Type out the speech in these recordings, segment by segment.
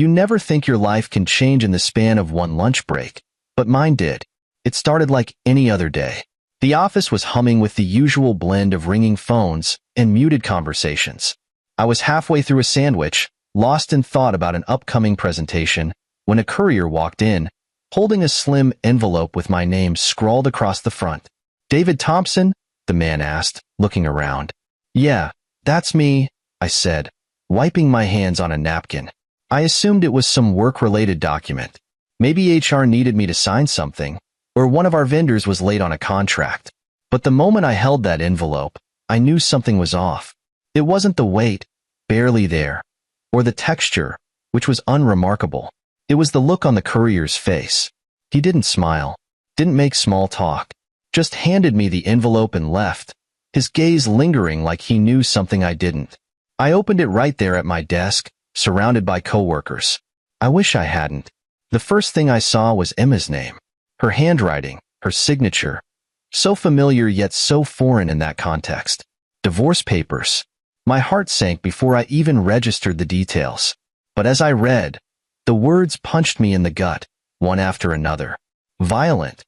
You never think your life can change in the span of one lunch break, but mine did. It started like any other day. The office was humming with the usual blend of ringing phones and muted conversations. I was halfway through a sandwich, lost in thought about an upcoming presentation, when a courier walked in, holding a slim envelope with my name scrawled across the front. "David Thompson?" the man asked, looking around. "Yeah, that's me," I said, wiping my hands on a napkin. I assumed it was some work-related document. Maybe HR needed me to sign something, or one of our vendors was late on a contract. But the moment I held that envelope, I knew something was off. It wasn't the weight, barely there, or the texture, which was unremarkable. It was the look on the courier's face. He didn't smile, didn't make small talk, just handed me the envelope and left, his gaze lingering like he knew something I didn't. I opened it right there at my desk, surrounded by coworkers. I wish I hadn't. The first thing I saw was Emma's name. Her handwriting, her signature. So familiar yet so foreign in that context. Divorce papers. My heart sank before I even registered the details. But as I read, the words punched me in the gut, one after another. Violent.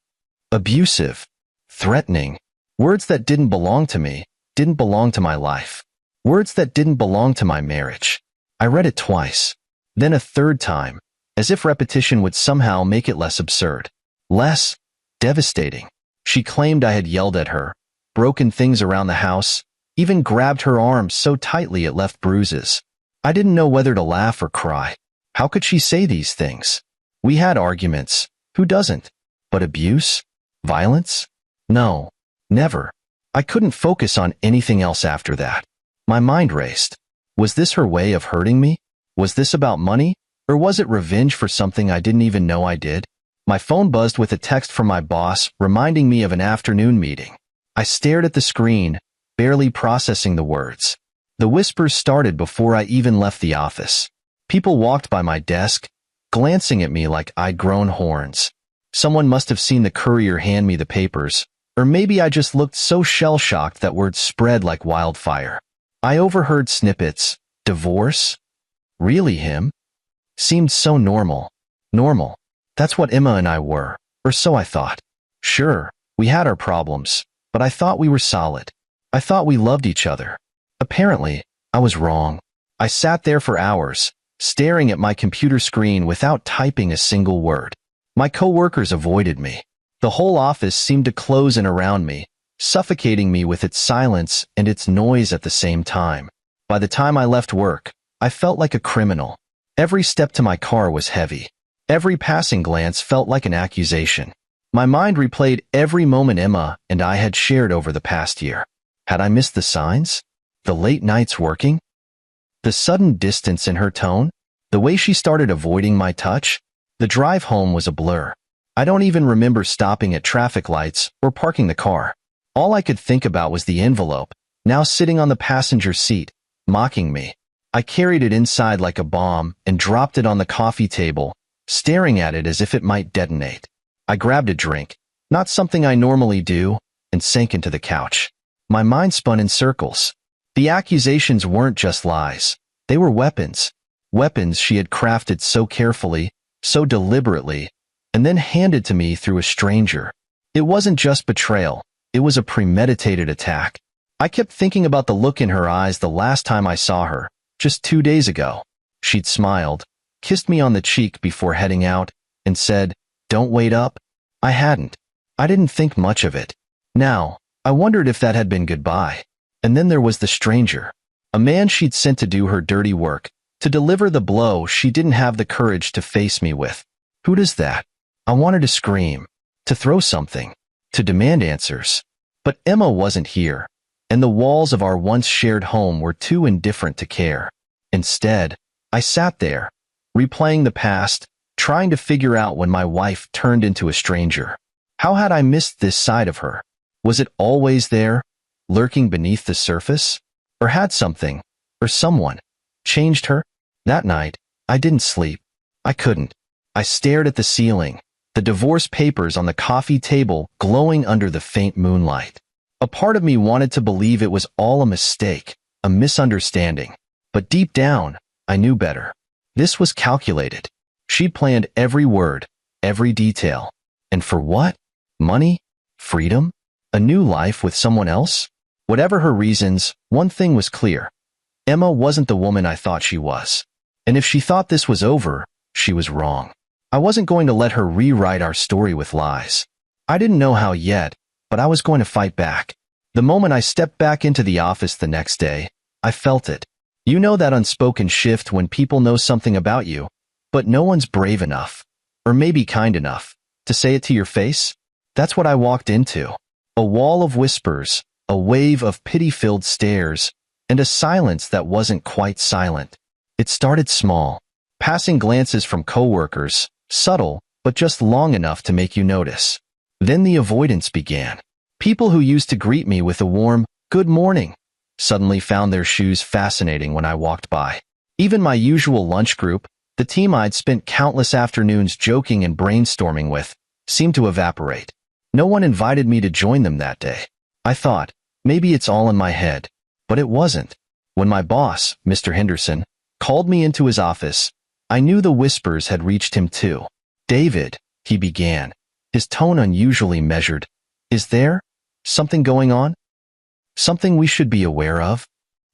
Abusive. Threatening. Words that didn't belong to me, didn't belong to my life. Words that didn't belong to my marriage. I read it twice, then a third time, as if repetition would somehow make it less absurd. Less devastating. She claimed I had yelled at her, broken things around the house, even grabbed her arm so tightly it left bruises. I didn't know whether to laugh or cry. How could she say these things? We had arguments. Who doesn't? But abuse? Violence? No, never. I couldn't focus on anything else after that. My mind raced. Was this her way of hurting me? Was this about money? Or was it revenge for something I didn't even know I did? My phone buzzed with a text from my boss reminding me of an afternoon meeting. I stared at the screen, barely processing the words. The whispers started before I even left the office. People walked by my desk, glancing at me like I'd grown horns. Someone must have seen the courier hand me the papers, or maybe I just looked so shell-shocked that words spread like wildfire. I overheard snippets. Divorce? Really him? Seemed so normal. Normal. That's what Emma and I were, or so I thought. Sure, we had our problems, but I thought we were solid. I thought we loved each other. Apparently, I was wrong. I sat there for hours, staring at my computer screen without typing a single word. My coworkers avoided me. The whole office seemed to close in around me, suffocating me with its silence and its noise at the same time. By the time I left work, I felt like a criminal. Every step to my car was heavy. Every passing glance felt like an accusation. My mind replayed every moment Emma and I had shared over the past year. Had I missed the signs? The late nights working? The sudden distance in her tone? The way she started avoiding my touch? The drive home was a blur. I don't even remember stopping at traffic lights or parking the car. All I could think about was the envelope, now sitting on the passenger seat, mocking me. I carried it inside like a bomb and dropped it on the coffee table, staring at it as if it might detonate. I grabbed a drink, not something I normally do, and sank into the couch. My mind spun in circles. The accusations weren't just lies. They were weapons. Weapons she had crafted so carefully, so deliberately, and then handed to me through a stranger. It wasn't just betrayal. It was a premeditated attack. I kept thinking about the look in her eyes the last time I saw her, just 2 days ago. She'd smiled, kissed me on the cheek before heading out, and said, "Don't wait up." I hadn't. I didn't think much of it. Now, I wondered if that had been goodbye. And then there was the stranger. A man she'd sent to do her dirty work, to deliver the blow she didn't have the courage to face me with. Who does that? I wanted to scream, to throw something, to demand answers. But Emma wasn't here, and the walls of our once shared home were too indifferent to care. Instead, I sat there, replaying the past, trying to figure out when my wife turned into a stranger. How had I missed this side of her? Was it always there, lurking beneath the surface? Or had something, or someone, changed her? That night, I didn't sleep. I couldn't. I stared at the ceiling, the divorce papers on the coffee table glowing under the faint moonlight. A part of me wanted to believe it was all a mistake, a misunderstanding. But deep down, I knew better. This was calculated. She planned every word, every detail. And for what? Money? Freedom? A new life with someone else? Whatever her reasons, one thing was clear. Emma wasn't the woman I thought she was. And if she thought this was over, she was wrong. I wasn't going to let her rewrite our story with lies. I didn't know how yet, but I was going to fight back. The moment I stepped back into the office the next day, I felt it. You know that unspoken shift when people know something about you, but no one's brave enough, or maybe kind enough, to say it to your face? That's what I walked into. A wall of whispers, a wave of pity-filled stares, and a silence that wasn't quite silent. It started small, passing glances from coworkers, subtle, but just long enough to make you notice. Then the avoidance began. People who used to greet me with a warm, "Good morning," suddenly found their shoes fascinating when I walked by. Even my usual lunch group, the team I'd spent countless afternoons joking and brainstorming with, seemed to evaporate. No one invited me to join them that day. I thought, maybe it's all in my head. But it wasn't. When my boss, Mr. Henderson, called me into his office, I knew the whispers had reached him too. "David," he began, his tone unusually measured. "Is there something going on? Something we should be aware of?"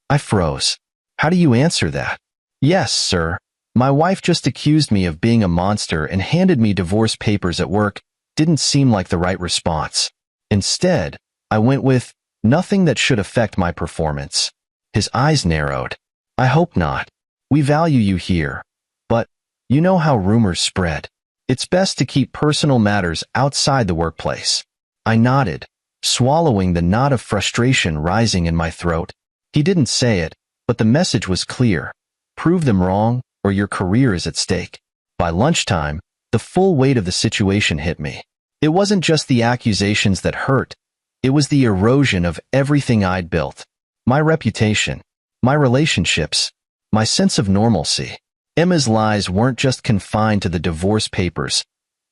I froze. "How do you answer that?" "Yes, sir. My wife just accused me of being a monster and handed me divorce papers at work." Didn't seem like the right response. Instead, I went with, "Nothing that should affect my performance." His eyes narrowed. "I hope not. We value you here. But, you know how rumors spread. It's best to keep personal matters outside the workplace." I nodded, swallowing the knot of frustration rising in my throat. He didn't say it, but the message was clear. Prove them wrong, or your career is at stake. By lunchtime, the full weight of the situation hit me. It wasn't just the accusations that hurt. It was the erosion of everything I'd built. My reputation, my relationships, my sense of normalcy. Emma's lies weren't just confined to the divorce papers.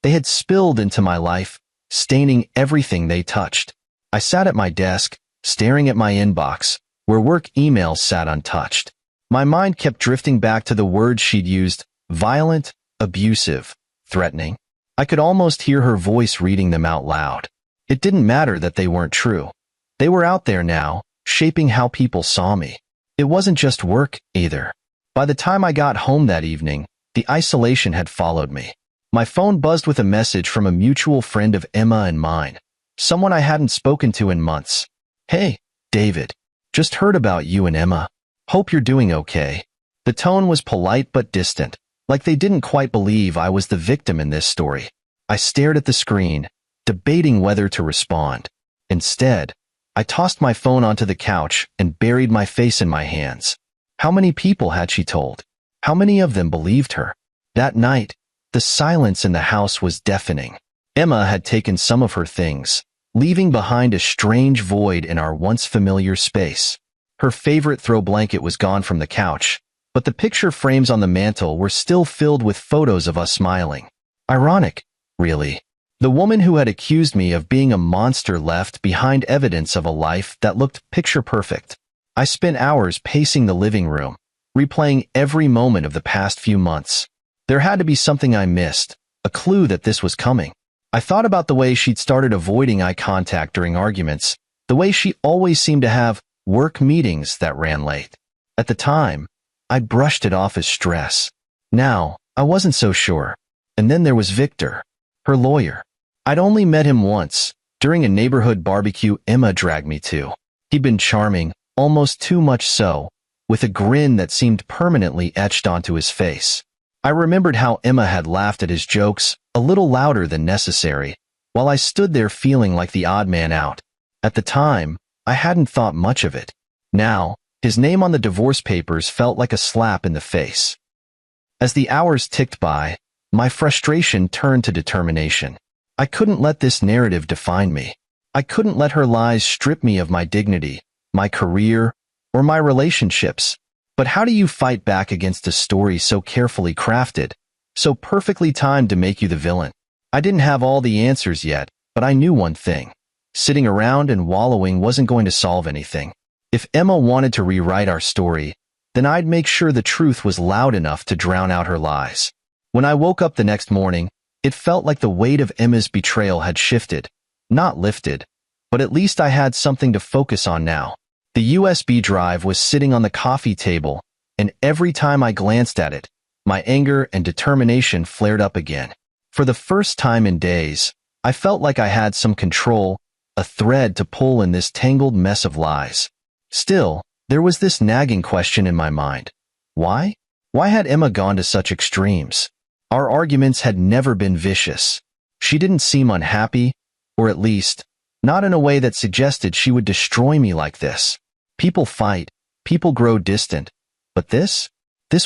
They had spilled into my life, staining everything they touched. I sat at my desk, staring at my inbox, where work emails sat untouched. My mind kept drifting back to the words she'd used: violent, abusive, threatening. I could almost hear her voice reading them out loud. It didn't matter that they weren't true. They were out there now, shaping how people saw me. It wasn't just work, either. By the time I got home that evening, the isolation had followed me. My phone buzzed with a message from a mutual friend of Emma and mine, someone I hadn't spoken to in months. "Hey, David. Just heard about you and Emma. Hope you're doing okay." The tone was polite but distant, like they didn't quite believe I was the victim in this story. I stared at the screen, debating whether to respond. Instead, I tossed my phone onto the couch and buried my face in my hands. How many people had she told? How many of them believed her? That night, the silence in the house was deafening. Emma had taken some of her things, leaving behind a strange void in our once familiar space. Her favorite throw blanket was gone from the couch, but the picture frames on the mantel were still filled with photos of us smiling. Ironic, really. The woman who had accused me of being a monster left behind evidence of a life that looked picture-perfect. I spent hours pacing the living room, replaying every moment of the past few months. There had to be something I missed, a clue that this was coming. I thought about the way she'd started avoiding eye contact during arguments, the way she always seemed to have work meetings that ran late. At the time, I brushed it off as stress. Now, I wasn't so sure. And then there was Victor, her lawyer. I'd only met him once, during a neighborhood barbecue Emma dragged me to. He'd been charming, almost too much so, with a grin that seemed permanently etched onto his face. I remembered how Emma had laughed at his jokes, a little louder than necessary, while I stood there feeling like the odd man out. At the time, I hadn't thought much of it. Now, his name on the divorce papers felt like a slap in the face. As the hours ticked by, my frustration turned to determination. I couldn't let this narrative define me. I couldn't let her lies strip me of my dignity, my career, or my relationships. But how do you fight back against a story so carefully crafted, so perfectly timed to make you the villain? I didn't have all the answers yet, but I knew one thing. Sitting around and wallowing wasn't going to solve anything. If Emma wanted to rewrite our story, then I'd make sure the truth was loud enough to drown out her lies. When I woke up the next morning, it felt like the weight of Emma's betrayal had shifted, not lifted, but at least I had something to focus on now. The USB drive was sitting on the coffee table, and every time I glanced at it, my anger and determination flared up again. For the first time in days, I felt like I had some control, a thread to pull in this tangled mess of lies. Still, there was this nagging question in my mind. Why? Why had Emma gone to such extremes? Our arguments had never been vicious. She didn't seem unhappy, or at least, not in a way that suggested she would destroy me like this. People fight, people grow distant, but this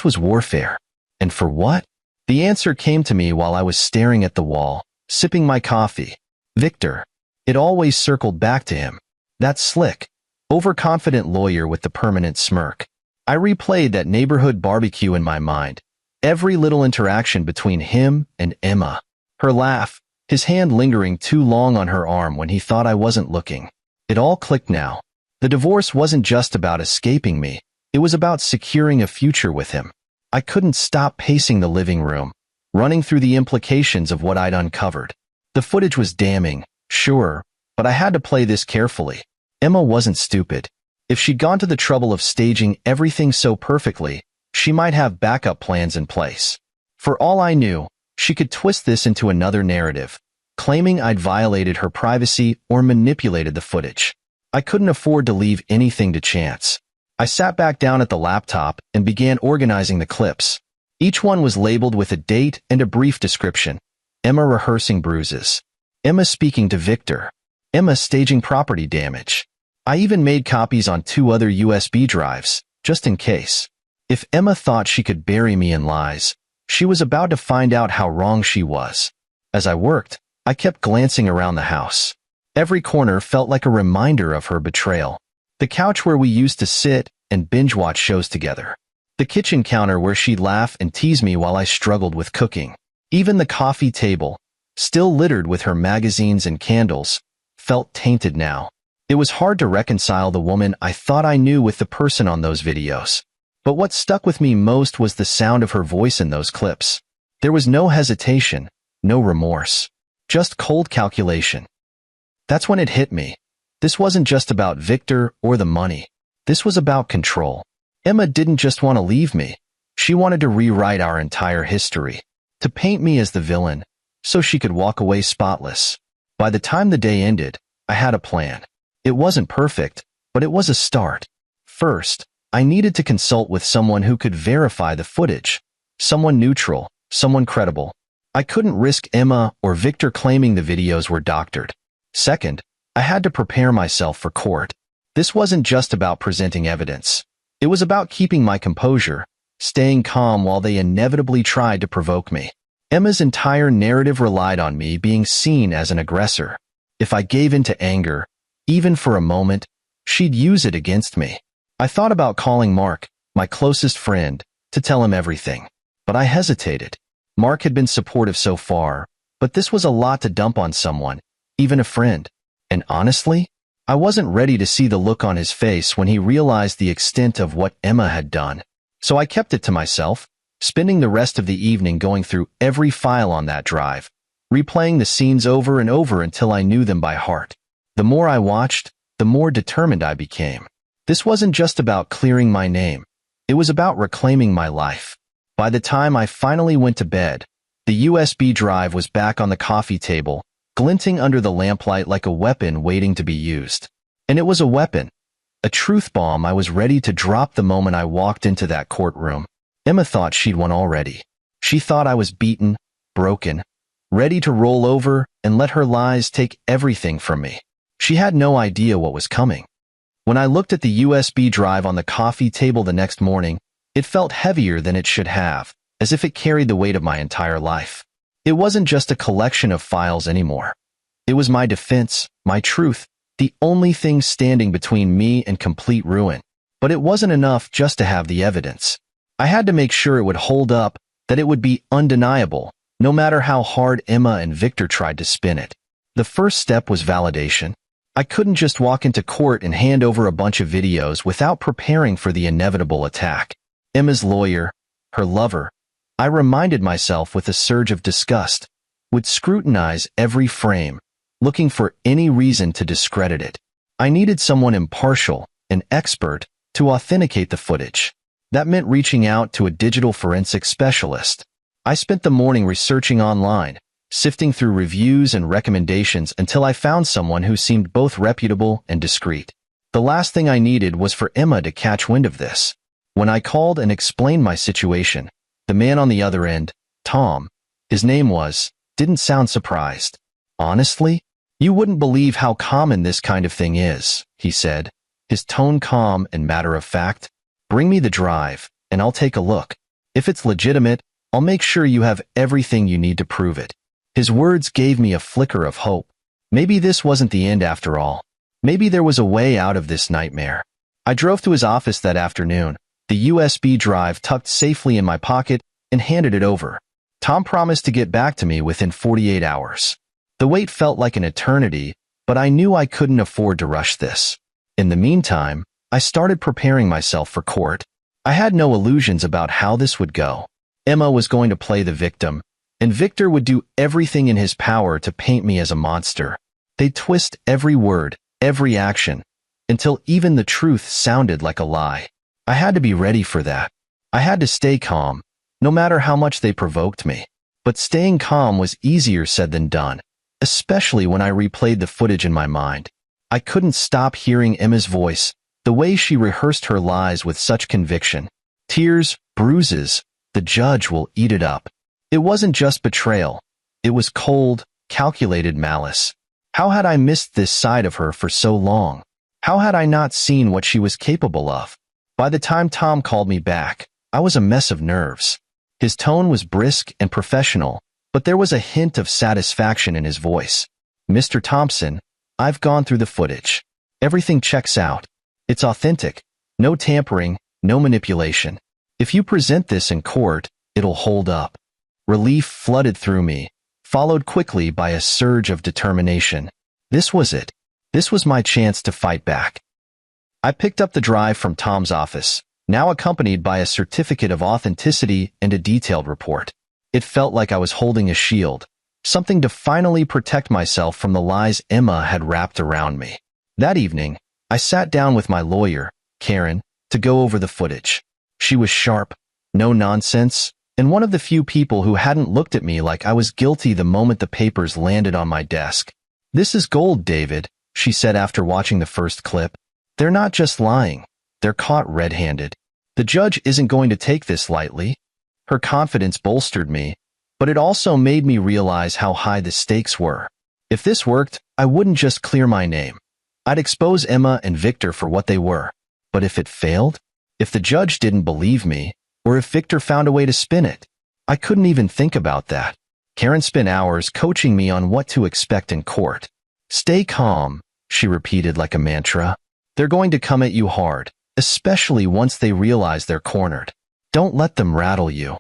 was warfare. And for what? The answer came to me while I was staring at the wall, sipping my coffee. Victor. It always circled back to him. That slick, overconfident lawyer with the permanent smirk. I replayed that neighborhood barbecue in my mind, every little interaction between him and Emma. Her laugh, his hand lingering too long on her arm when he thought I wasn't looking. It all clicked now. The divorce wasn't just about escaping me, it was about securing a future with him. I couldn't stop pacing the living room, running through the implications of what I'd uncovered. The footage was damning, sure, but I had to play this carefully. Emma wasn't stupid. If she'd gone to the trouble of staging everything so perfectly, she might have backup plans in place. For all I knew, she could twist this into another narrative, claiming I'd violated her privacy or manipulated the footage. I couldn't afford to leave anything to chance. I sat back down at the laptop and began organizing the clips. Each one was labeled with a date and a brief description. Emma rehearsing bruises. Emma speaking to Victor. Emma staging property damage. I even made copies on 2 other USB drives, just in case. If Emma thought she could bury me in lies, she was about to find out how wrong she was. As I worked, I kept glancing around the house. Every corner felt like a reminder of her betrayal. The couch where we used to sit and binge-watch shows together. The kitchen counter where she'd laugh and tease me while I struggled with cooking. Even the coffee table, still littered with her magazines and candles, felt tainted now. It was hard to reconcile the woman I thought I knew with the person on those videos. But what stuck with me most was the sound of her voice in those clips. There was no hesitation, no remorse, just cold calculation. That's when it hit me. This wasn't just about Victor or the money. This was about control. Emma didn't just want to leave me. She wanted to rewrite our entire history, to paint me as the villain, so she could walk away spotless. By the time the day ended, I had a plan. It wasn't perfect, but it was a start. First, I needed to consult with someone who could verify the footage. Someone neutral, someone credible. I couldn't risk Emma or Victor claiming the videos were doctored. Second, I had to prepare myself for court. This wasn't just about presenting evidence. It was about keeping my composure, staying calm while they inevitably tried to provoke me. Emma's entire narrative relied on me being seen as an aggressor. If I gave in to anger, even for a moment, she'd use it against me. I thought about calling Mark, my closest friend, to tell him everything. But I hesitated. Mark had been supportive so far, but this was a lot to dump on someone, even a friend. And honestly, I wasn't ready to see the look on his face when he realized the extent of what Emma had done. So I kept it to myself, spending the rest of the evening going through every file on that drive, replaying the scenes over and over until I knew them by heart. The more I watched, the more determined I became. This wasn't just about clearing my name. It was about reclaiming my life. By the time I finally went to bed, the USB drive was back on the coffee table, glinting under the lamplight like a weapon waiting to be used. And it was a weapon. A truth bomb I was ready to drop the moment I walked into that courtroom. Emma thought she'd won already. She thought I was beaten, broken, ready to roll over and let her lies take everything from me. She had no idea what was coming. When I looked at the USB drive on the coffee table the next morning, it felt heavier than it should have, as if it carried the weight of my entire life. It wasn't just a collection of files anymore. It was my defense, my truth, the only thing standing between me and complete ruin. But it wasn't enough just to have the evidence. I had to make sure it would hold up, that it would be undeniable, no matter how hard Emma and Victor tried to spin it. The first step was validation. I couldn't just walk into court and hand over a bunch of videos without preparing for the inevitable attack. Emma's lawyer, her lover, I reminded myself with a surge of disgust, would scrutinize every frame, looking for any reason to discredit it. I needed someone impartial, an expert, to authenticate the footage. That meant reaching out to a digital forensic specialist. I spent the morning researching online, sifting through reviews and recommendations until I found someone who seemed both reputable and discreet. The last thing I needed was for Emma to catch wind of this. When I called and explained my situation, the man on the other end, Tom, his name was, didn't sound surprised. Honestly, you wouldn't believe how common this kind of thing is, he said, his tone calm and matter of fact. Bring me the drive, and I'll take a look. If it's legitimate, I'll make sure you have everything you need to prove it. His words gave me a flicker of hope. Maybe this wasn't the end after all. Maybe there was a way out of this nightmare. I drove to his office that afternoon, the USB drive tucked safely in my pocket, and handed it over. Tom promised to get back to me within 48 hours. The wait felt like an eternity, but I knew I couldn't afford to rush this. In the meantime, I started preparing myself for court. I had no illusions about how this would go. Emma was going to play the victim, and Victor would do everything in his power to paint me as a monster. They'd twist every word, every action, until even the truth sounded like a lie. I had to be ready for that. I had to stay calm, no matter how much they provoked me. But staying calm was easier said than done, especially when I replayed the footage in my mind. I couldn't stop hearing Emma's voice, the way she rehearsed her lies with such conviction. Tears, bruises, the judge will eat it up. It wasn't just betrayal. It was cold, calculated malice. How had I missed this side of her for so long? How had I not seen what she was capable of? By the time Tom called me back, I was a mess of nerves. His tone was brisk and professional, but there was a hint of satisfaction in his voice. Mr. Thompson, I've gone through the footage. Everything checks out. It's authentic. No tampering, no manipulation. If you present this in court, it'll hold up. Relief flooded through me, followed quickly by a surge of determination. This was it. This was my chance to fight back. I picked up the drive from Tom's office, now accompanied by a certificate of authenticity and a detailed report. It felt like I was holding a shield, something to finally protect myself from the lies Emma had wrapped around me. That evening, I sat down with my lawyer, Karen, to go over the footage. She was sharp, no nonsense, and one of the few people who hadn't looked at me like I was guilty the moment the papers landed on my desk. This is gold, David, she said after watching the first clip. They're not just lying. They're caught red-handed. The judge isn't going to take this lightly. Her confidence bolstered me, but it also made me realize how high the stakes were. If this worked, I wouldn't just clear my name. I'd expose Emma and Victor for what they were. But if it failed? If the judge didn't believe me, or if Victor found a way to spin it? I couldn't even think about that. Karen spent hours coaching me on what to expect in court. Stay calm, she repeated like a mantra. They're going to come at you hard, especially once they realize they're cornered. Don't let them rattle you.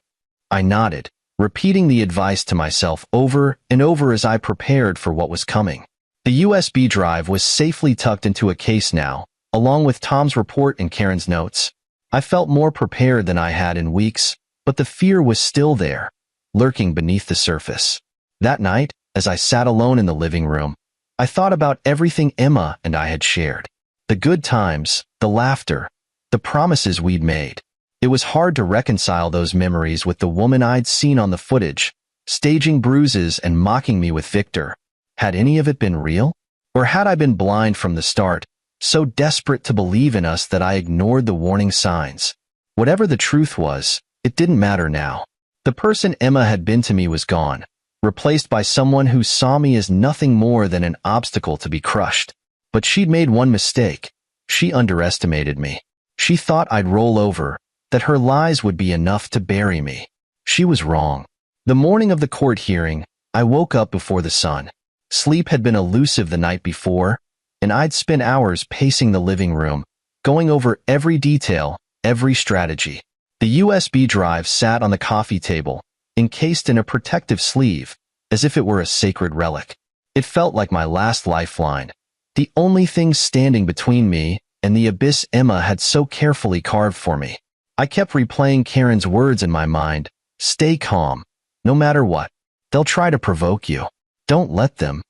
I nodded, repeating the advice to myself over and over as I prepared for what was coming. The USB drive was safely tucked into a case now, along with Tom's report and Karen's notes. I felt more prepared than I had in weeks, but the fear was still there, lurking beneath the surface. That night, as I sat alone in the living room, I thought about everything Emma and I had shared. The good times, the laughter, the promises we'd made. It was hard to reconcile those memories with the woman I'd seen on the footage, staging bruises and mocking me with Victor. Had any of it been real? Or had I been blind from the start, so desperate to believe in us that I ignored the warning signs? Whatever the truth was, it didn't matter now. The person Emma had been to me was gone, replaced by someone who saw me as nothing more than an obstacle to be crushed. But she'd made one mistake. She underestimated me. She thought I'd roll over, that her lies would be enough to bury me. She was wrong. The morning of the court hearing, I woke up before the sun. Sleep had been elusive the night before, and I'd spent hours pacing the living room, going over every detail, every strategy. The USB drive sat on the coffee table, encased in a protective sleeve, as if it were a sacred relic. It felt like my last lifeline, the only thing standing between me and the abyss Emma had so carefully carved for me. I kept replaying Karen's words in my mind. Stay calm. No matter what. They'll try to provoke you. Don't let them.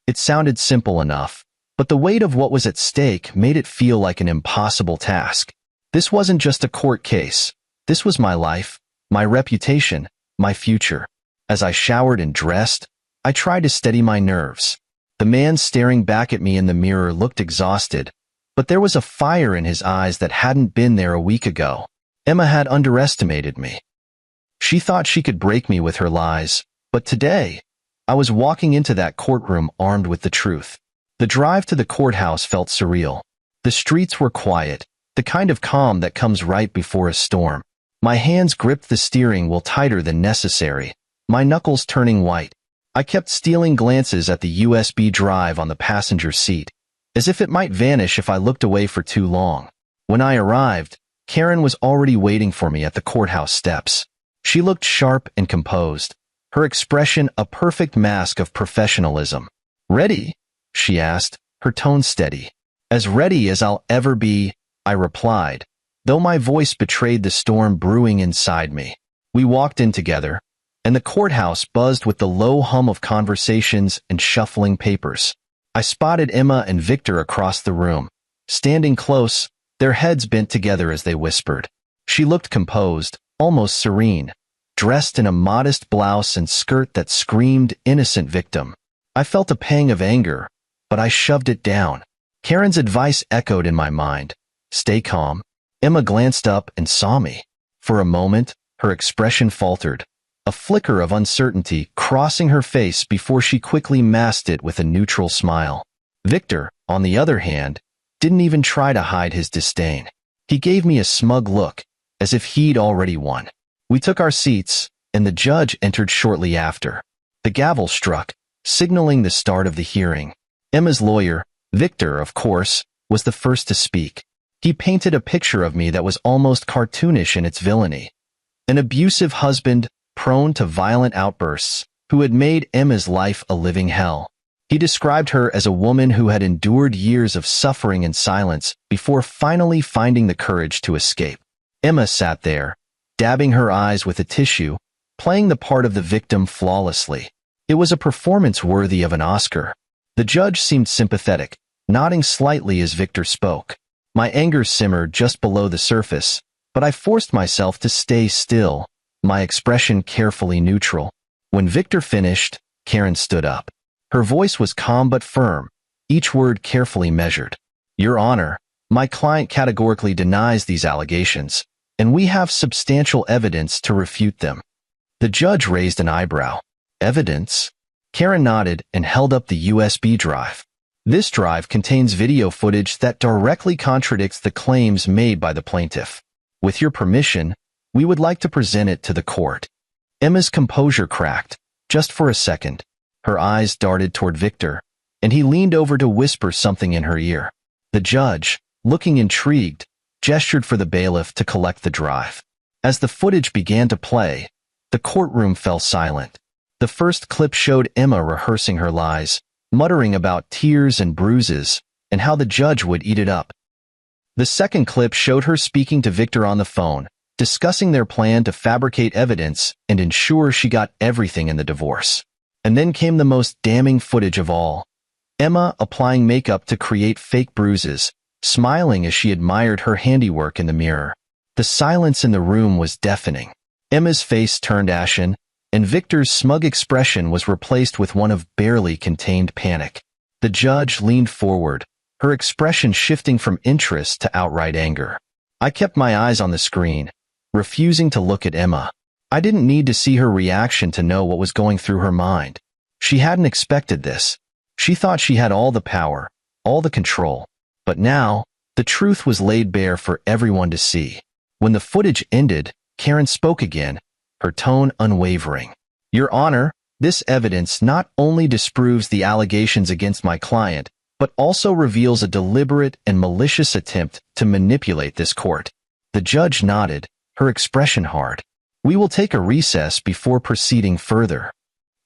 It sounded simple enough, but the weight of what was at stake made it feel like an impossible task. This wasn't just a court case. This was my life, my reputation, my future. As I showered and dressed, I tried to steady my nerves. The man staring back at me in the mirror looked exhausted, but there was a fire in his eyes that hadn't been there a week ago. Emma had underestimated me. She thought she could break me with her lies, but today, I was walking into that courtroom armed with the truth. The drive to the courthouse felt surreal. The streets were quiet, the kind of calm that comes right before a storm. My hands gripped the steering wheel tighter than necessary, my knuckles turning white. I kept stealing glances at the USB drive on the passenger seat, as if it might vanish if I looked away for too long. When I arrived, Karen was already waiting for me at the courthouse steps. She looked sharp and composed, her expression a perfect mask of professionalism. "Ready?" she asked, her tone steady. "As ready as I'll ever be," I replied, though my voice betrayed the storm brewing inside me. We walked in together, and the courthouse buzzed with the low hum of conversations and shuffling papers. I spotted Emma and Victor across the room, standing close, their heads bent together as they whispered. She looked composed, almost serene, dressed in a modest blouse and skirt that screamed innocent victim. I felt a pang of anger, but I shoved it down. Karen's advice echoed in my mind. Stay calm. Emma glanced up and saw me. For a moment, her expression faltered, a flicker of uncertainty crossing her face before she quickly masked it with a neutral smile. Victor, on the other hand, didn't even try to hide his disdain. He gave me a smug look, as if he'd already won. We took our seats, and the judge entered shortly after. The gavel struck, signaling the start of the hearing. Emma's lawyer, Victor, of course, was the first to speak. He painted a picture of me that was almost cartoonish in its villainy. An abusive husband, prone to violent outbursts, who had made Emma's life a living hell. He described her as a woman who had endured years of suffering in silence before finally finding the courage to escape. Emma sat there, dabbing her eyes with a tissue, playing the part of the victim flawlessly. It was a performance worthy of an Oscar. The judge seemed sympathetic, nodding slightly as Victor spoke. My anger simmered just below the surface, but I forced myself to stay still, my expression carefully neutral. When Victor finished, Karen stood up. Her voice was calm but firm, each word carefully measured. "Your Honor, my client categorically denies these allegations, and we have substantial evidence to refute them." The judge raised an eyebrow. "Evidence?" Karen nodded and held up the USB drive. "This drive contains video footage that directly contradicts the claims made by the plaintiff. With your permission, we would like to present it to the court." Emma's composure cracked, just for a second. Her eyes darted toward Victor, and he leaned over to whisper something in her ear. The judge, looking intrigued, gestured for the bailiff to collect the drive. As the footage began to play, the courtroom fell silent. The first clip showed Emma rehearsing her lies, muttering about tears and bruises, and how the judge would eat it up. The second clip showed her speaking to Victor on the phone, discussing their plan to fabricate evidence and ensure she got everything in the divorce. And then came the most damning footage of all. Emma applying makeup to create fake bruises, smiling as she admired her handiwork in the mirror. The silence in the room was deafening. Emma's face turned ashen, and Victor's smug expression was replaced with one of barely contained panic. The judge leaned forward, her expression shifting from interest to outright anger. I kept my eyes on the screen, refusing to look at Emma. I didn't need to see her reaction to know what was going through her mind. She hadn't expected this. She thought she had all the power, all the control. But now, the truth was laid bare for everyone to see. When the footage ended, Karen spoke again, her tone unwavering. "Your Honor, this evidence not only disproves the allegations against my client, but also reveals a deliberate and malicious attempt to manipulate this court." The judge nodded, her expression hard. "We will take a recess before proceeding further."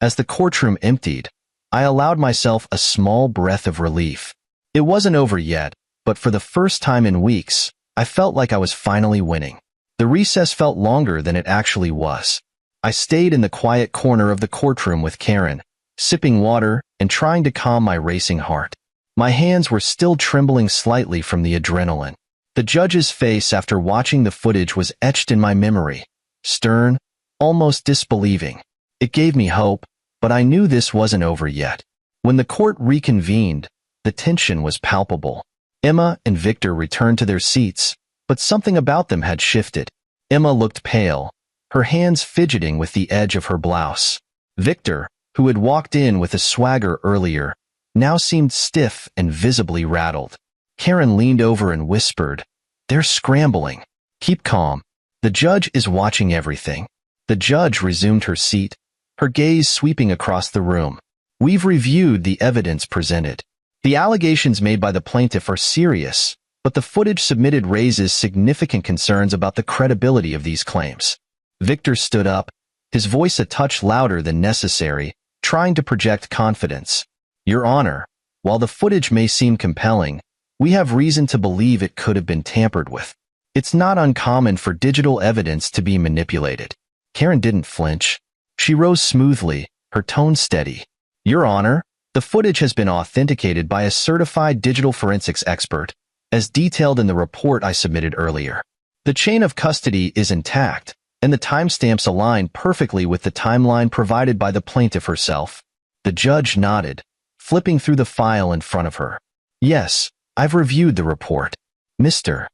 As the courtroom emptied, I allowed myself a small breath of relief. It wasn't over yet, but for the first time in weeks, I felt like I was finally winning. The recess felt longer than it actually was. I stayed in the quiet corner of the courtroom with Karen, sipping water and trying to calm my racing heart. My hands were still trembling slightly from the adrenaline. The judge's face after watching the footage was etched in my memory, stern, almost disbelieving. It gave me hope, but I knew this wasn't over yet. When the court reconvened, the tension was palpable. Emma and Victor returned to their seats, but something about them had shifted. Emma looked pale, her hands fidgeting with the edge of her blouse. Victor, who had walked in with a swagger earlier, now seemed stiff and visibly rattled. Karen leaned over and whispered, "They're scrambling. Keep calm. The judge is watching everything." The judge resumed her seat, her gaze sweeping across the room. "We've reviewed the evidence presented. The allegations made by the plaintiff are serious, but the footage submitted raises significant concerns about the credibility of these claims." Victor stood up, his voice a touch louder than necessary, trying to project confidence. "Your Honor, while the footage may seem compelling, we have reason to believe it could have been tampered with. It's not uncommon for digital evidence to be manipulated." Karen didn't flinch. She rose smoothly, her tone steady. "Your Honor, the footage has been authenticated by a certified digital forensics expert, as detailed in the report I submitted earlier. The chain of custody is intact, and the timestamps align perfectly with the timeline provided by the plaintiff herself." The judge nodded, flipping through the file in front of her. "Yes, I've reviewed the report. Mr.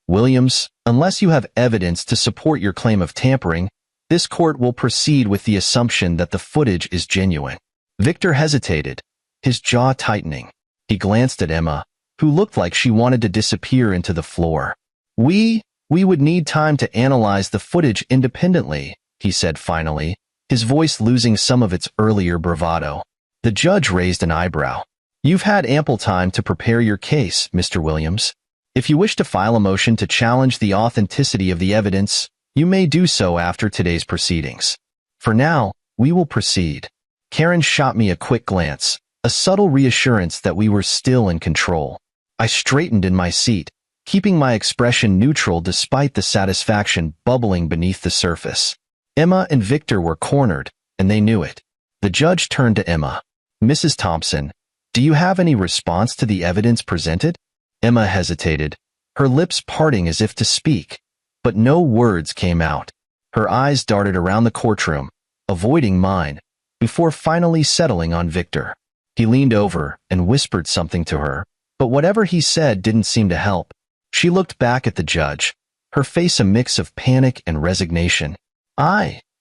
Williams, unless you have evidence to support your claim of tampering, this court will proceed with the assumption that the footage is genuine." Victor hesitated, his jaw tightening. He glanced at Emma, who looked like she wanted to disappear into the floor. We would need time to analyze the footage independently," he said finally, his voice losing some of its earlier bravado. The judge raised an eyebrow. "You've had ample time to prepare your case, Mr. Williams. If you wish to file a motion to challenge the authenticity of the evidence, you may do so after today's proceedings. For now, we will proceed." Karen shot me a quick glance, a subtle reassurance that we were still in control. I straightened in my seat, keeping my expression neutral despite the satisfaction bubbling beneath the surface. Emma and Victor were cornered, and they knew it. The judge turned to Emma. "Mrs. Thompson, do you have any response to the evidence presented?" Emma hesitated, her lips parting as if to speak, but no words came out. Her eyes darted around the courtroom, avoiding mine, before finally settling on Victor. He leaned over and whispered something to her, but whatever he said didn't seem to help. She looked back at the judge, her face a mix of panic and resignation.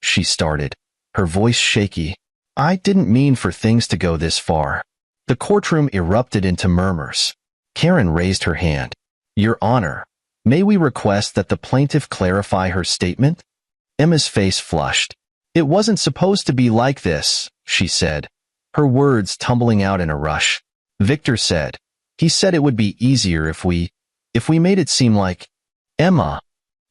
She started, her voice shaky. "I didn't mean for things to go this far." The courtroom erupted into murmurs. Karen raised her hand. "Your Honor, may we request that the plaintiff clarify her statement?" Emma's face flushed. "It wasn't supposed to be like this," she said, her words tumbling out in a rush. Victor said, "He said it would be easier if we made it seem like—" "Emma!"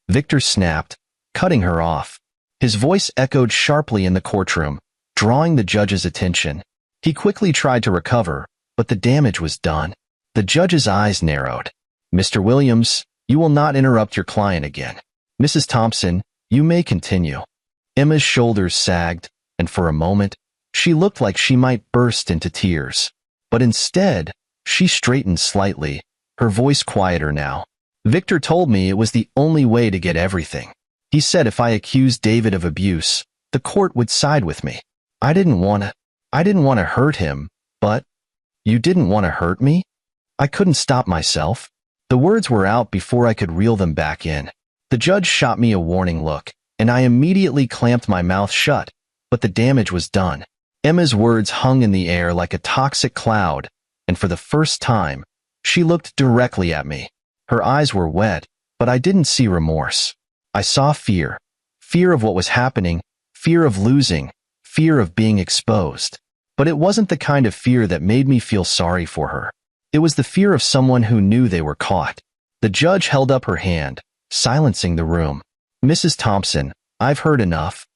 Victor snapped, cutting her off. His voice echoed sharply in the courtroom, drawing the judge's attention. He quickly tried to recover, but the damage was done. The judge's eyes narrowed. "Mr. Williams, you will not interrupt your client again. Mrs. Thompson, you may continue." Emma's shoulders sagged, and for a moment, she looked like she might burst into tears. But instead, she straightened slightly, her voice quieter now. "Victor told me it was the only way to get everything. He said if I accused David of abuse, the court would side with me. I didn't want to hurt him, but—" "You didn't want to hurt me?" I couldn't stop myself. The words were out before I could reel them back in. The judge shot me a warning look, and I immediately clamped my mouth shut, but the damage was done. Emma's words hung in the air like a toxic cloud, and for the first time, she looked directly at me. Her eyes were wet, but I didn't see remorse. I saw fear. Fear of what was happening, fear of losing, fear of being exposed. But it wasn't the kind of fear that made me feel sorry for her. It was the fear of someone who knew they were caught. The judge held up her hand, silencing the room. "Mrs. Thompson, I've heard enough."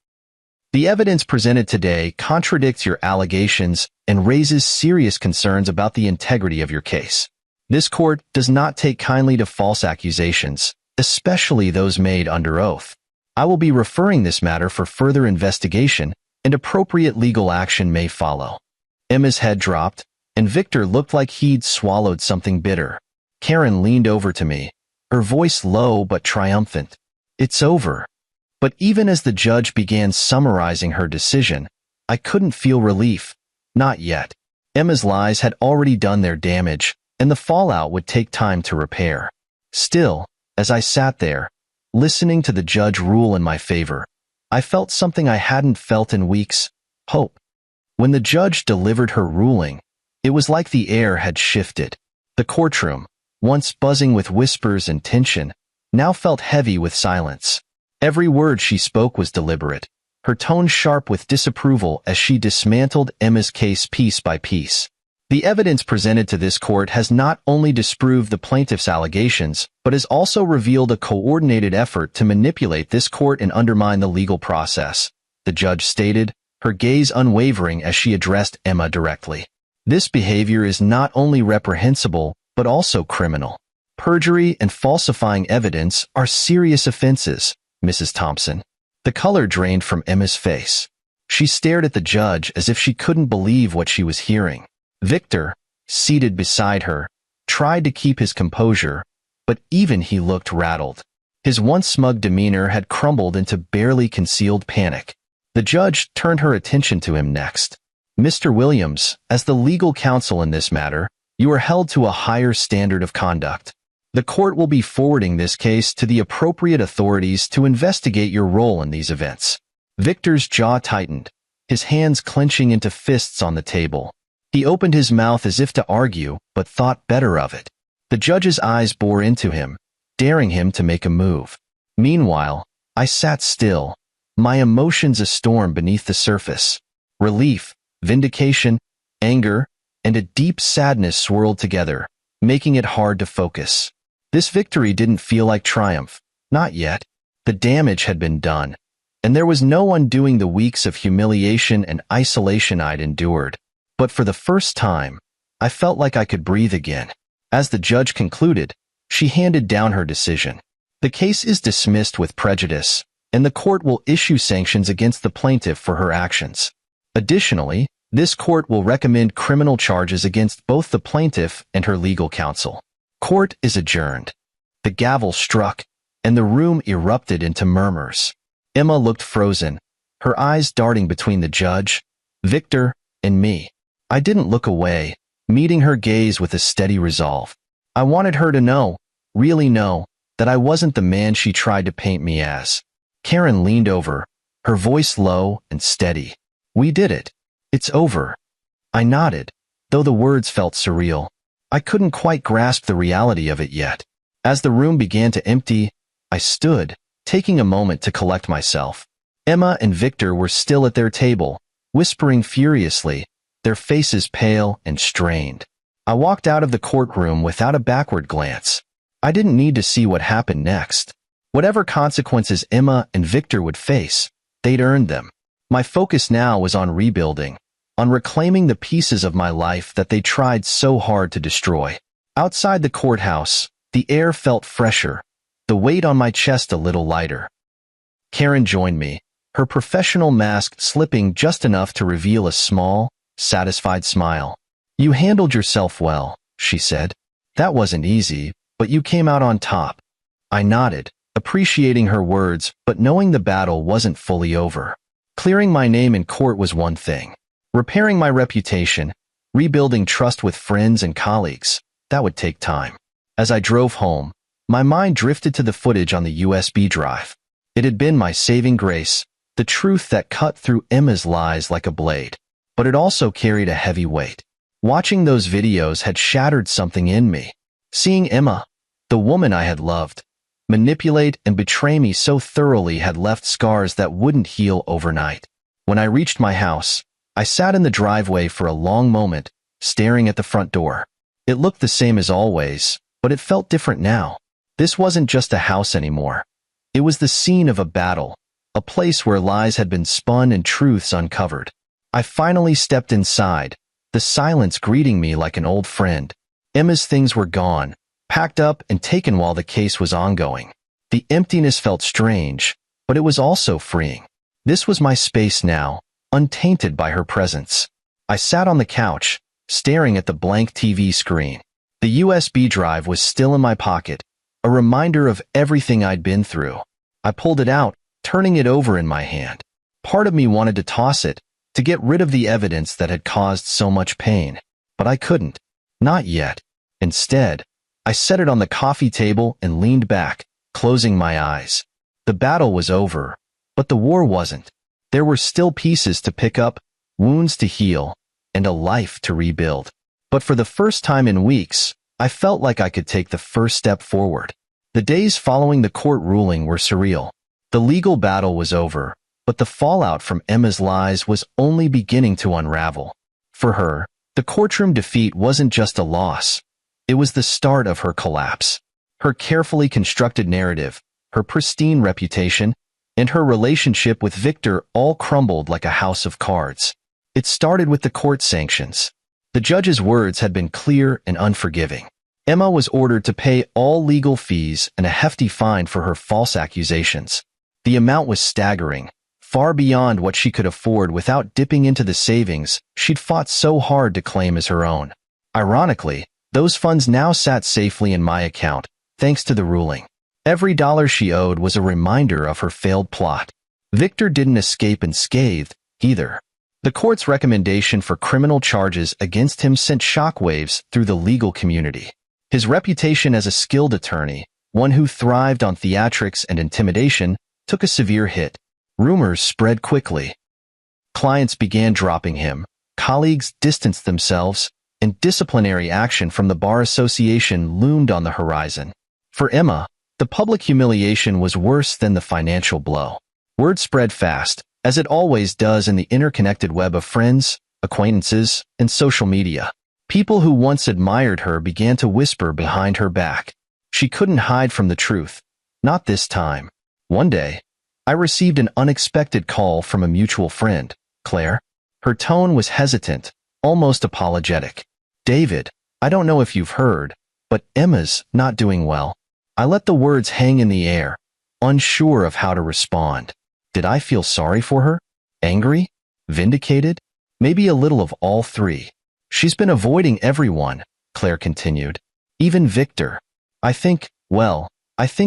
The evidence presented today contradicts your allegations and raises serious concerns about the integrity of your case. This court does not take kindly to false accusations, especially those made under oath. I will be referring this matter for further investigation, and appropriate legal action may follow." Emma's head dropped, and Victor looked like he'd swallowed something bitter. Karen leaned over to me, her voice low but triumphant. "It's over." But even as the judge began summarizing her decision, I couldn't feel relief. Not yet. Emma's lies had already done their damage, and the fallout would take time to repair. Still, as I sat there, listening to the judge rule in my favor, I felt something I hadn't felt in weeks: hope. When the judge delivered her ruling, it was like the air had shifted. The courtroom, once buzzing with whispers and tension, now felt heavy with silence. Every word she spoke was deliberate, her tone sharp with disapproval as she dismantled Emma's case piece by piece. The evidence presented to this court has not only disproved the plaintiff's allegations, but has also revealed a coordinated effort to manipulate this court and undermine the legal process, the judge stated, her gaze unwavering as she addressed Emma directly. This behavior is not only reprehensible, but also criminal. Perjury and falsifying evidence are serious offenses, Mrs. Thompson. The color drained from Emma's face. She stared at the judge as if she couldn't believe what she was hearing. Victor, seated beside her, tried to keep his composure, but even he looked rattled. His once smug demeanor had crumbled into barely concealed panic. The judge turned her attention to him next. "Mr. Williams, as the legal counsel in this matter, you are held to a higher standard of conduct. The court will be forwarding this case to the appropriate authorities to investigate your role in these events." Victor's jaw tightened, his hands clenching into fists on the table. He opened his mouth as if to argue, but thought better of it. The judge's eyes bore into him, daring him to make a move. Meanwhile, I sat still, my emotions a storm beneath the surface. Relief, vindication, anger, and a deep sadness swirled together, making it hard to focus. This victory didn't feel like triumph, not yet. The damage had been done, and there was no undoing the weeks of humiliation and isolation I'd endured. But for the first time, I felt like I could breathe again. As the judge concluded, she handed down her decision. The case is dismissed with prejudice, and the court will issue sanctions against the plaintiff for her actions. Additionally, this court will recommend criminal charges against both the plaintiff and her legal counsel. Court is adjourned. The gavel struck, and the room erupted into murmurs. Emma looked frozen, her eyes darting between the judge, Victor, and me. I didn't look away, meeting her gaze with a steady resolve. I wanted her to know, really know, that I wasn't the man she tried to paint me as. Karen leaned over, her voice low and steady. "We did it. It's over." I nodded, though the words felt surreal. I couldn't quite grasp the reality of it yet. As the room began to empty, I stood, taking a moment to collect myself. Emma and Victor were still at their table, whispering furiously, their faces pale and strained. I walked out of the courtroom without a backward glance. I didn't need to see what happened next. Whatever consequences Emma and Victor would face, they'd earned them. My focus now was on rebuilding, on reclaiming the pieces of my life that they tried so hard to destroy. Outside the courthouse, the air felt fresher, the weight on my chest a little lighter. Karen joined me, her professional mask slipping just enough to reveal a small, satisfied smile. "You handled yourself well," she said. "That wasn't easy, but you came out on top." I nodded, appreciating her words, but knowing the battle wasn't fully over. Clearing my name in court was one thing. Repairing my reputation, rebuilding trust with friends and colleagues, that would take time. As I drove home, my mind drifted to the footage on the USB drive. It had been my saving grace, the truth that cut through Emma's lies like a blade. But it also carried a heavy weight. Watching those videos had shattered something in me. Seeing Emma, the woman I had loved, manipulate and betray me so thoroughly had left scars that wouldn't heal overnight. When I reached my house, I sat in the driveway for a long moment, staring at the front door. It looked the same as always, but it felt different now. This wasn't just a house anymore. It was the scene of a battle, a place where lies had been spun and truths uncovered. I finally stepped inside, the silence greeting me like an old friend. Emma's things were gone, packed up and taken while the case was ongoing. The emptiness felt strange, but it was also freeing. This was my space now, untainted by her presence. I sat on the couch, staring at the blank TV screen. The USB drive was still in my pocket, a reminder of everything I'd been through. I pulled it out, turning it over in my hand. Part of me wanted to toss it, to get rid of the evidence that had caused so much pain. But I couldn't. Not yet. Instead, I set it on the coffee table and leaned back, closing my eyes. The battle was over, but the war wasn't. There were still pieces to pick up, wounds to heal, and a life to rebuild. But for the first time in weeks, I felt like I could take the first step forward. The days following the court ruling were surreal. The legal battle was over, but the fallout from Emma's lies was only beginning to unravel. For her, the courtroom defeat wasn't just a loss. It was the start of her collapse. Her carefully constructed narrative, her pristine reputation, and her relationship with Victor all crumbled like a house of cards. It started with the court sanctions. The judge's words had been clear and unforgiving. Emma was ordered to pay all legal fees and a hefty fine for her false accusations. The amount was staggering, far beyond what she could afford without dipping into the savings she'd fought so hard to claim as her own. Ironically, those funds now sat safely in my account, thanks to the ruling. Every dollar she owed was a reminder of her failed plot. Victor didn't escape unscathed, either. The court's recommendation for criminal charges against him sent shockwaves through the legal community. His reputation as a skilled attorney, one who thrived on theatrics and intimidation, took a severe hit. Rumors spread quickly. Clients began dropping him, colleagues distanced themselves, and disciplinary action from the Bar Association loomed on the horizon. For Emma, the public humiliation was worse than the financial blow. Word spread fast, as it always does in the interconnected web of friends, acquaintances, and social media. People who once admired her began to whisper behind her back. She couldn't hide from the truth. Not this time. One day, I received an unexpected call from a mutual friend, Claire. Her tone was hesitant, almost apologetic. "David, I don't know if you've heard, but Emma's not doing well." I let the words hang in the air, unsure of how to respond. Did I feel sorry for her? Angry? Vindicated? Maybe a little of all three. "She's been avoiding everyone," Claire continued. "Even Victor. I think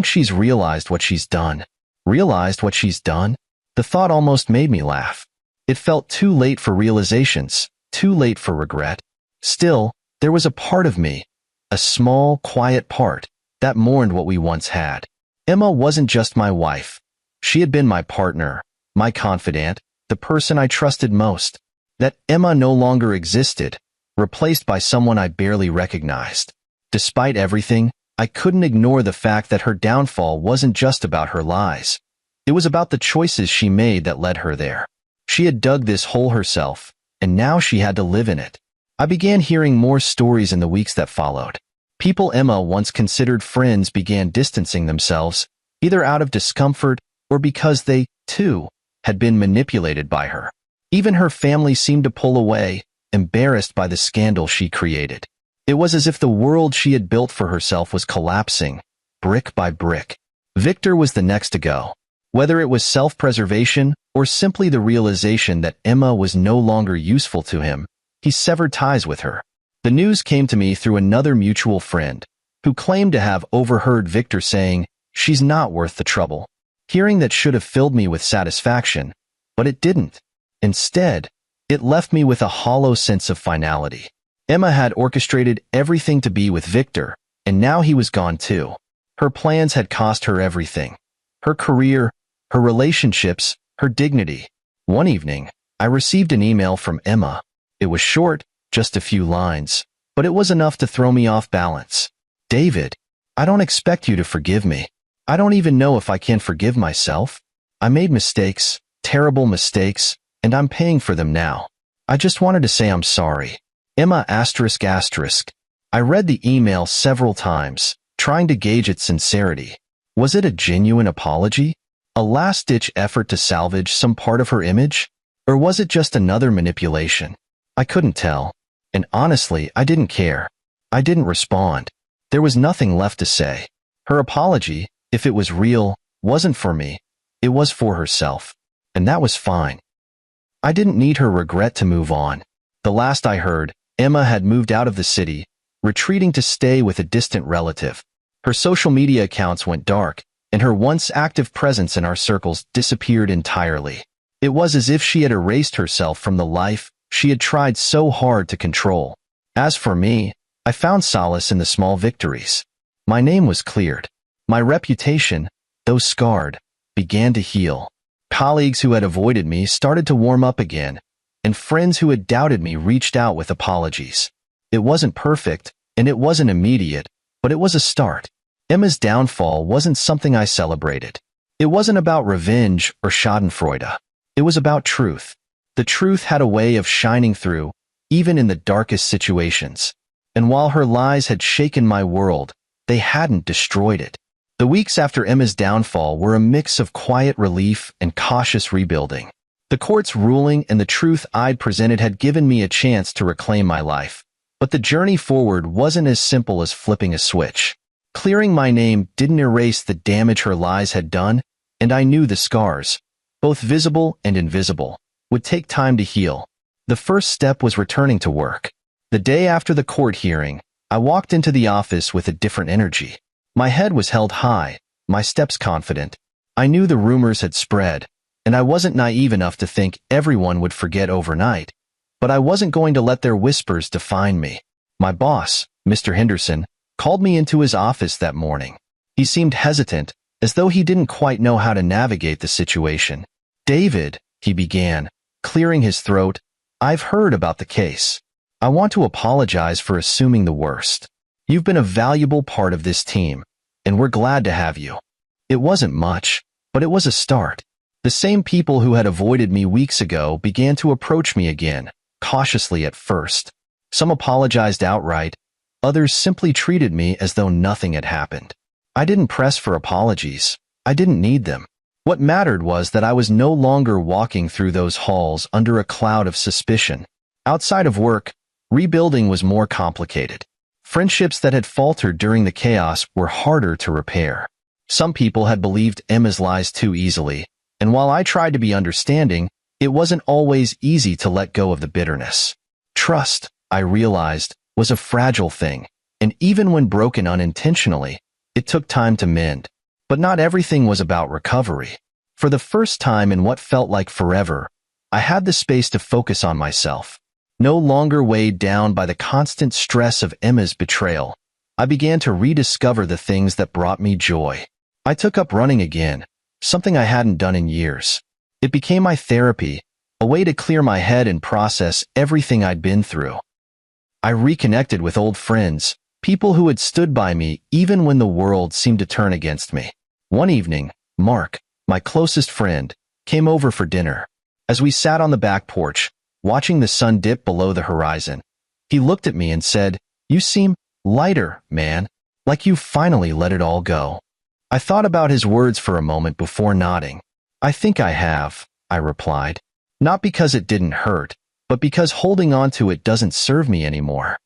she's realized what she's done." Realized what she's done? The thought almost made me laugh. It felt too late for realizations, too late for regret. Still, there was a part of me, a small, quiet part, that mourned what we once had. Emma wasn't just my wife. She had been my partner, my confidant, the person I trusted most. That Emma no longer existed, replaced by someone I barely recognized. Despite everything, I couldn't ignore the fact that her downfall wasn't just about her lies. It was about the choices she made that led her there. She had dug this hole herself, and now she had to live in it. I began hearing more stories in the weeks that followed. People Emma once considered friends began distancing themselves, either out of discomfort or because they, too, had been manipulated by her. Even her family seemed to pull away, embarrassed by the scandal she created. It was as if the world she had built for herself was collapsing, brick by brick. Victor was the next to go. Whether it was self-preservation or simply the realization that Emma was no longer useful to him, he severed ties with her. The news came to me through another mutual friend, who claimed to have overheard Victor saying, "She's not worth the trouble." Hearing that should have filled me with satisfaction, but it didn't. Instead, it left me with a hollow sense of finality. Emma had orchestrated everything to be with Victor, and now he was gone too. Her plans had cost her everything. Her career, her relationships, her dignity. One evening, I received an email from Emma. It was short, just a few lines, but it was enough to throw me off balance. "David, I don't expect you to forgive me. I don't even know if I can forgive myself. I made mistakes, terrible mistakes, and I'm paying for them now. I just wanted to say I'm sorry. Emma ***. I read the email several times, trying to gauge its sincerity. Was it a genuine apology? A last-ditch effort to salvage some part of her image? Or was it just another manipulation? I couldn't tell. And honestly, I didn't care. I didn't respond. There was nothing left to say. Her apology, if it was real, wasn't for me. It was for herself. And that was fine. I didn't need her regret to move on. The last I heard, Emma had moved out of the city, retreating to stay with a distant relative. Her social media accounts went dark, and her once active presence in our circles disappeared entirely. It was as if she had erased herself from the life she had tried so hard to control. As for me, I found solace in the small victories. My name was cleared. My reputation, though scarred, began to heal. Colleagues who had avoided me started to warm up again, and friends who had doubted me reached out with apologies. It wasn't perfect, and it wasn't immediate, but it was a start. Emma's downfall wasn't something I celebrated. It wasn't about revenge or schadenfreude. It was about truth. The truth had a way of shining through, even in the darkest situations. And while her lies had shaken my world, they hadn't destroyed it. The weeks after Emma's downfall were a mix of quiet relief and cautious rebuilding. The court's ruling and the truth I'd presented had given me a chance to reclaim my life. But the journey forward wasn't as simple as flipping a switch. Clearing my name didn't erase the damage her lies had done, and I knew the scars, both visible and invisible, would take time to heal. The first step was returning to work. The day after the court hearing, I walked into the office with a different energy. My head was held high, my steps confident. I knew the rumors had spread, and I wasn't naive enough to think everyone would forget overnight. But I wasn't going to let their whispers define me. My boss, Mr. Henderson, called me into his office that morning. He seemed hesitant, as though he didn't quite know how to navigate the situation. "David," he began, clearing his throat, "I've heard about the case. I want to apologize for assuming the worst. You've been a valuable part of this team, and we're glad to have you." It wasn't much, but it was a start. The same people who had avoided me weeks ago began to approach me again, cautiously at first. Some apologized outright, others simply treated me as though nothing had happened. I didn't press for apologies. I didn't need them. What mattered was that I was no longer walking through those halls under a cloud of suspicion. Outside of work, rebuilding was more complicated. Friendships that had faltered during the chaos were harder to repair. Some people had believed Emma's lies too easily, and while I tried to be understanding, it wasn't always easy to let go of the bitterness. Trust, I realized, was a fragile thing, and even when broken unintentionally, it took time to mend. But not everything was about recovery. For the first time in what felt like forever, I had the space to focus on myself. No longer weighed down by the constant stress of Emma's betrayal, I began to rediscover the things that brought me joy. I took up running again, something I hadn't done in years. It became my therapy, a way to clear my head and process everything I'd been through. I reconnected with old friends, people who had stood by me even when the world seemed to turn against me. One evening, Mark, my closest friend, came over for dinner. As we sat on the back porch, watching the sun dip below the horizon, he looked at me and said, "You seem lighter, man, like you finally let it all go." I thought about his words for a moment before nodding. "I think I have," I replied. "Not because it didn't hurt, but because holding on to it doesn't serve me anymore."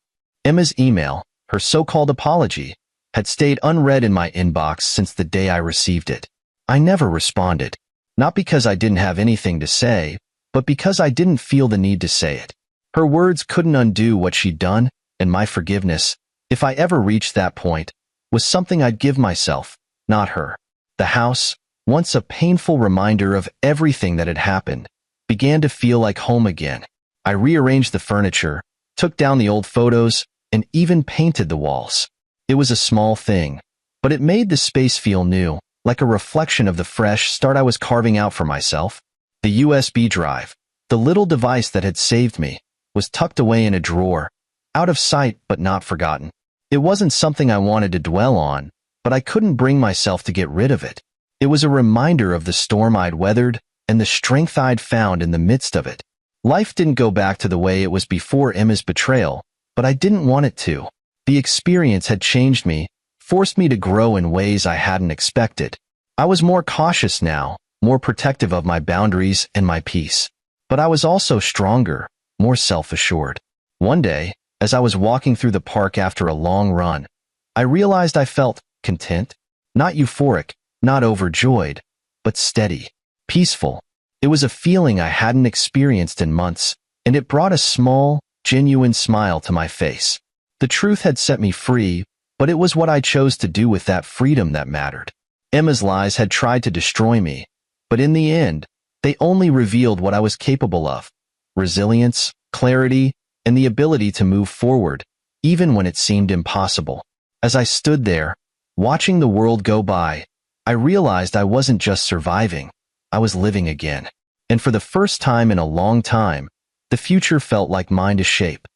Emma's email, her so-called apology, had stayed unread in my inbox since the day I received it. I never responded, not because I didn't have anything to say, but because I didn't feel the need to say it. Her words couldn't undo what she'd done, and my forgiveness, if I ever reached that point, was something I'd give myself, not her. The house, once a painful reminder of everything that had happened, began to feel like home again. I rearranged the furniture, took down the old photos, and even painted the walls. It was a small thing, but it made the space feel new, like a reflection of the fresh start I was carving out for myself. The USB drive, the little device that had saved me, was tucked away in a drawer, out of sight but not forgotten. It wasn't something I wanted to dwell on, but I couldn't bring myself to get rid of it. It was a reminder of the storm I'd weathered and the strength I'd found in the midst of it. Life didn't go back to the way it was before Emma's betrayal, but I didn't want it to. The experience had changed me, forced me to grow in ways I hadn't expected. I was more cautious now, more protective of my boundaries and my peace. But I was also stronger, more self-assured. One day, as I was walking through the park after a long run, I realized I felt content, not euphoric, not overjoyed, but steady, peaceful. It was a feeling I hadn't experienced in months, and it brought a small, genuine smile to my face. The truth had set me free, but it was what I chose to do with that freedom that mattered. Emma's lies had tried to destroy me, but in the end, they only revealed what I was capable of: resilience, clarity, and the ability to move forward, even when it seemed impossible. As I stood there, watching the world go by, I realized I wasn't just surviving, I was living again. And for the first time in a long time, the future felt like mine to shape.